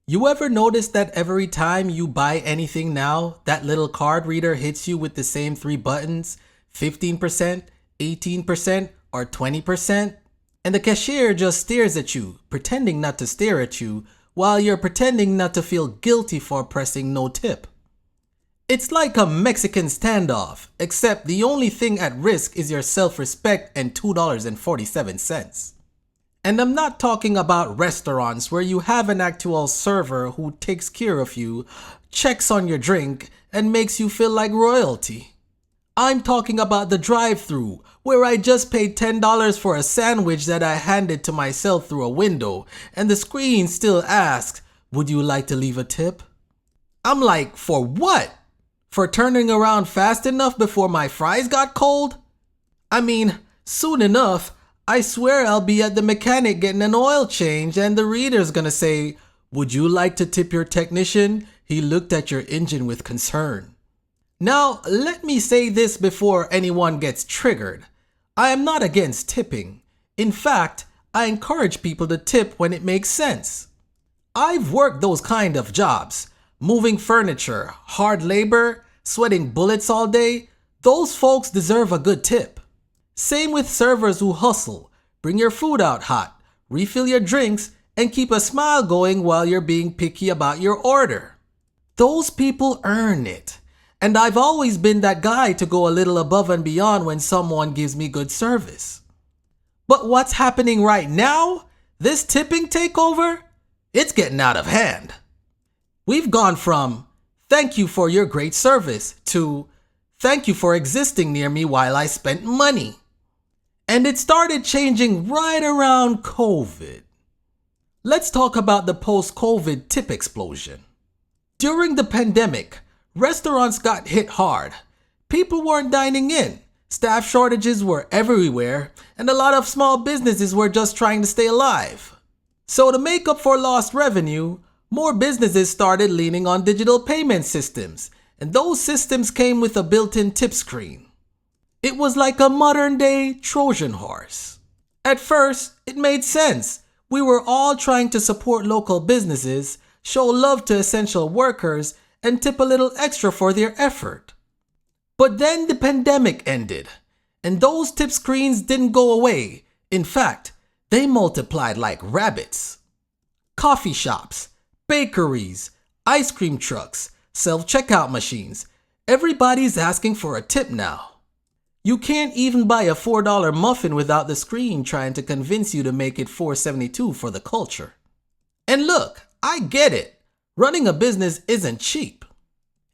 You ever notice that every time you buy anything now, that little card reader hits you with the same three buttons, 15%, 18%, or 20%? And the cashier just stares at you, pretending not to stare at you, while you're pretending not to feel guilty for pressing no tip. It's like a Mexican standoff, except the only thing at risk is your self-respect and $2.47. And I'm not talking about restaurants where you have an actual server who takes care of you, checks on your drink, and makes you feel like royalty. I'm talking about the drive-thru where I just paid $10 for a sandwich that I handed to myself through a window, and the screen still asks, "Would you like to leave a tip?" I'm like, for what? For turning around fast enough before my fries got cold? I mean, soon enough, I swear I'll be at the mechanic getting an oil change and the reader's gonna say, "Would you like to tip your technician? He looked at your engine with concern." Now, let me say this before anyone gets triggered. I am not against tipping. In fact, I encourage people to tip when it makes sense. I've worked those kind of jobs. Moving furniture, hard labor, sweating bullets all day. Those folks deserve a good tip. Same with servers who hustle, bring your food out hot, refill your drinks, and keep a smile going while you're being picky about your order. Those people earn it. And I've always been that guy to go a little above and beyond when someone gives me good service. But what's happening right now? This tipping takeover? It's getting out of hand. We've gone from, "Thank you for your great service," to, "Thank you for existing near me while I spent money." And it started changing right around COVID. Let's talk about the post-COVID tip explosion. During the pandemic, restaurants got hit hard. People weren't dining in, staff shortages were everywhere, and a lot of small businesses were just trying to stay alive. So to make up for lost revenue, more businesses started leaning on digital payment systems, and those systems came with a built-in tip screen. It was like a modern-day Trojan horse. At first, it made sense. We were all trying to support local businesses, show love to essential workers, and tip a little extra for their effort. But then the pandemic ended, and those tip screens didn't go away. In fact, they multiplied like rabbits. Coffee shops, bakeries, ice cream trucks, self-checkout machines. Everybody's asking for a tip now. You can't even buy a $4 muffin without the screen trying to convince you to make it $4.72 for the culture. And look, I get it. Running a business isn't cheap.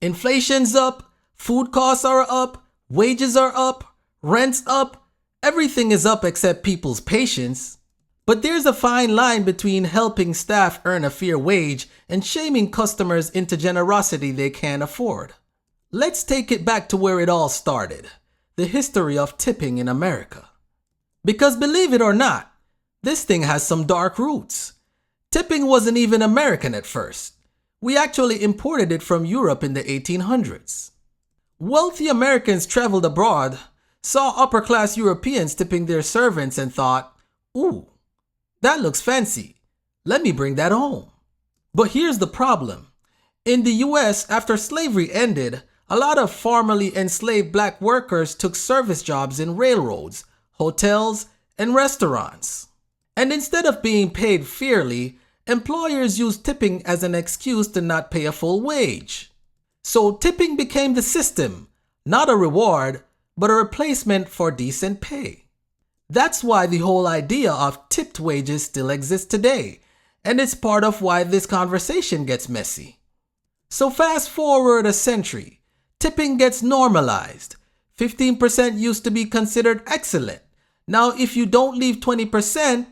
Inflation's up, food costs are up, wages are up, rent's up. Everything is up except people's patience. But there's a fine line between helping staff earn a fair wage and shaming customers into generosity they can't afford. Let's take it back to where it all started. The history of tipping in America. Because believe it or not, this thing has some dark roots. Tipping wasn't even American at first. We actually imported it from Europe in the 1800s. Wealthy Americans traveled abroad, saw upper-class Europeans tipping their servants and thought, "Ooh, that looks fancy. Let me bring that home." But here's the problem. In the US, after slavery ended, a lot of formerly enslaved black workers took service jobs in railroads, hotels, and restaurants. And instead of being paid fairly, employers used tipping as an excuse to not pay a full wage. So tipping became the system, not a reward, but a replacement for decent pay. That's why the whole idea of tipped wages still exists today, and it's part of why this conversation gets messy. So fast forward a century. Tipping gets normalized. 15% used to be considered excellent. Now, if you don't leave 20%,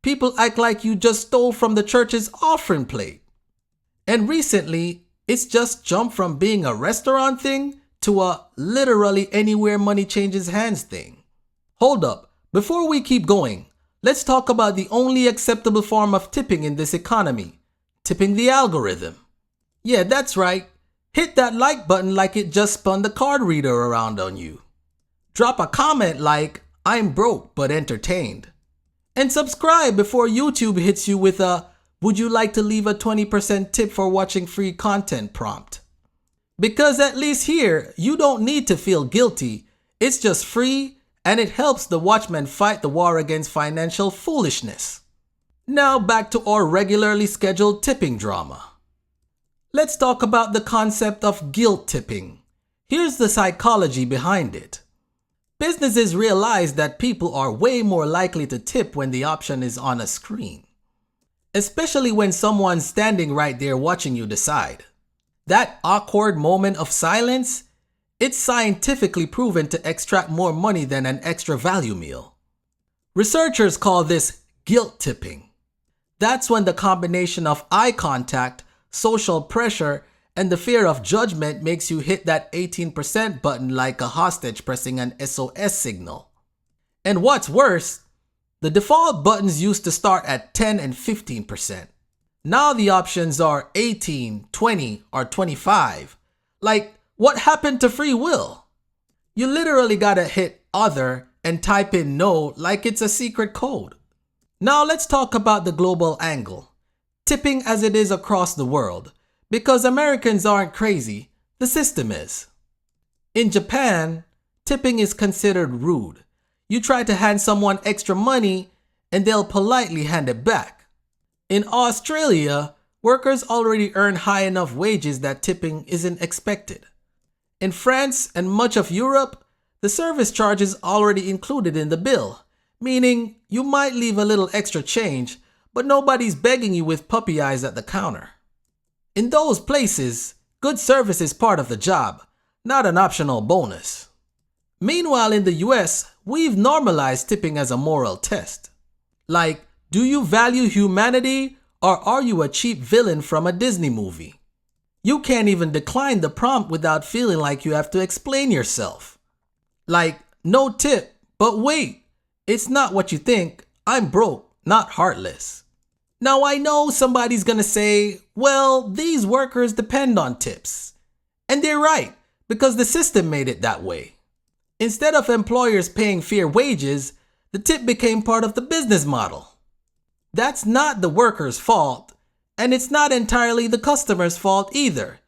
people act like you just stole from the church's offering plate. And recently, it's just jumped from being a restaurant thing to a literally anywhere money changes hands thing. Hold up, before we keep going, let's talk about the only acceptable form of tipping in this economy, tipping the algorithm. Yeah, that's right. Hit that like button like it just spun the card reader around on you. Drop a comment like, "I'm broke but entertained." And subscribe before YouTube hits you with a, Would you like to leave a 20% tip for watching free content prompt? Because at least here, you don't need to feel guilty. It's just free and it helps the Watchman fight the war against financial foolishness. Now back to our regularly scheduled tipping drama. Let's talk about the concept of guilt tipping. Here's the psychology behind it. Businesses realize that people are way more likely to tip when the option is on a screen. Especially when someone's standing right there watching you decide. That awkward moment of silence, it's scientifically proven to extract more money than an extra value meal. Researchers call this guilt tipping. That's when the combination of eye contact, social pressure, and the fear of judgment makes you hit that 18% button like a hostage pressing an SOS signal. And what's worse, the default buttons used to start at 10 and 15%. Now the options are 18, 20, or 25. Like, what happened to free will? You literally gotta hit other and type in no like it's a secret code. Now let's talk about the global angle. Tipping as it is across the world. Because Americans aren't crazy, the system is. In Japan, tipping is considered rude. You try to hand someone extra money and they'll politely hand it back. In Australia, workers already earn high enough wages that tipping isn't expected. In France and much of Europe, the service charge is already included in the bill, meaning you might leave a little extra change, but nobody's begging you with puppy eyes at the counter. In those places, good service is part of the job, not an optional bonus. Meanwhile, in the US, we've normalized tipping as a moral test. Like, do you value humanity or are you a cheap villain from a Disney movie? You can't even decline the prompt without feeling like you have to explain yourself. Like, no tip, but wait, it's not what you think. I'm broke, not heartless. Now I know somebody's gonna say, well, these workers depend on tips. And they're right, because the system made it that way. Instead of employers paying fair wages, the tip became part of the business model. That's not the worker's fault, and it's not entirely the customer's fault either.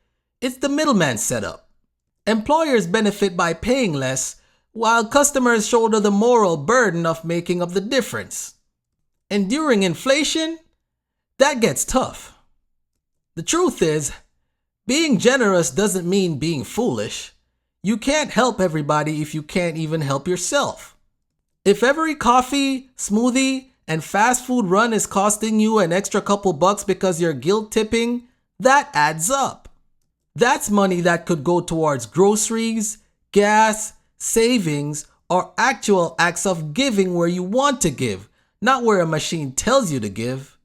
It's the middleman setup. Employers benefit by paying less, while customers shoulder the moral burden of making up the difference. And during inflation, that gets tough. The truth is, being generous doesn't mean being foolish. You can't help everybody if you can't even help yourself. If every coffee, smoothie, and fast food run is costing you an extra couple bucks because you're guilt tipping, that adds up. That's money that could go towards groceries, gas, savings, or actual acts of giving where you want to give, not where a machine tells you to give.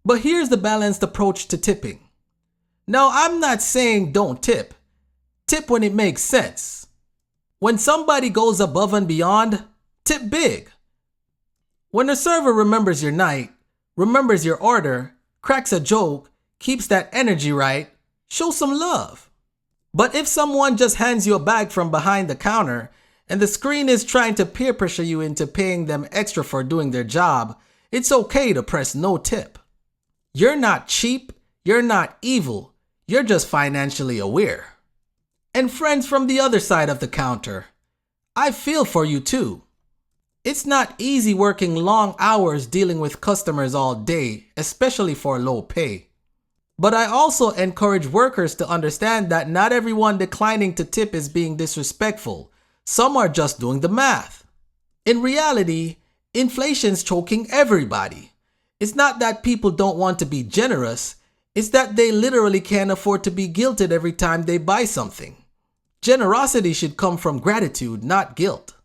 But here's the balanced approach to tipping. Now, I'm not saying don't tip. Tip when it makes sense. When somebody goes above and beyond, tip big. When a server remembers your night, remembers your order, cracks a joke, keeps that energy right, show some love. But if someone just hands you a bag from behind the counter and the screen is trying to peer pressure you into paying them extra for doing their job, it's okay to press no tip. You're not cheap, you're not evil, you're just financially aware. And friends from the other side of the counter, I feel for you too. It's not easy working long hours dealing with customers all day, especially for low pay. But I also encourage workers to understand that not everyone declining to tip is being disrespectful. Some are just doing the math. In reality, inflation's choking everybody. It's not that people don't want to be generous, it's that they literally can't afford to be guilted every time they buy something. Generosity should come from gratitude, not guilt.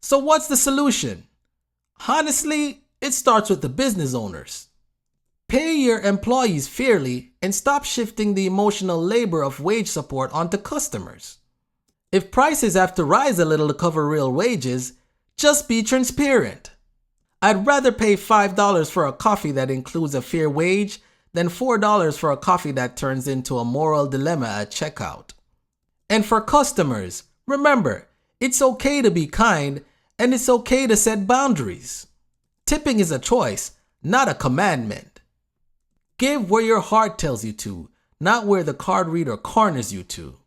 So what's the solution? Honestly, it starts with the business owners. Pay your employees fairly and stop shifting the emotional labor of wage support onto customers. If prices have to rise a little to cover real wages, just be transparent. I'd rather pay $5 for a coffee that includes a fair wage than $4 for a coffee that turns into a moral dilemma at checkout. And for customers, remember, it's okay to be kind and it's okay to set boundaries. Tipping is a choice, not a commandment. Give where your heart tells you to, not where the card reader corners you to.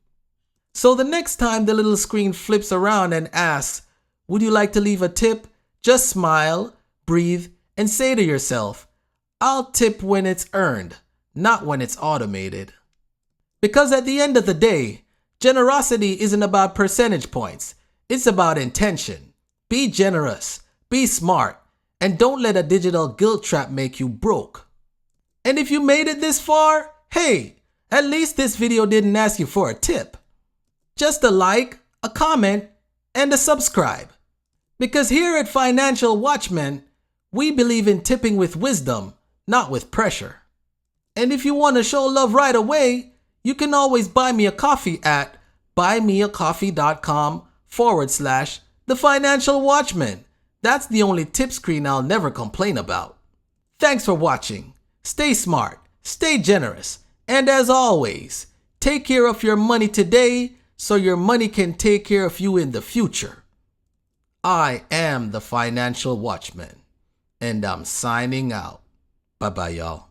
So the next time the little screen flips around and asks, would you like to leave a tip? Just smile, breathe, and say to yourself, I'll tip when it's earned, not when it's automated. Because at the end of the day, generosity isn't about percentage points. It's about intention. Be generous, be smart, and don't let a digital guilt trap make you broke. And if you made it this far, hey, at least this video didn't ask you for a tip. Just a like, a comment, and a subscribe. Because here at Financial Watchman, we believe in tipping with wisdom, not with pressure. And if you want to show love right away, you can always buy me a coffee at buymeacoffee.com/The Financial Watchman. That's the only tip screen I'll never complain about. Thanks for watching. Stay smart, stay generous, and as always, take care of your money today so your money can take care of you in the future. I am the Financial Watchman, and I'm signing out. Bye-bye, y'all.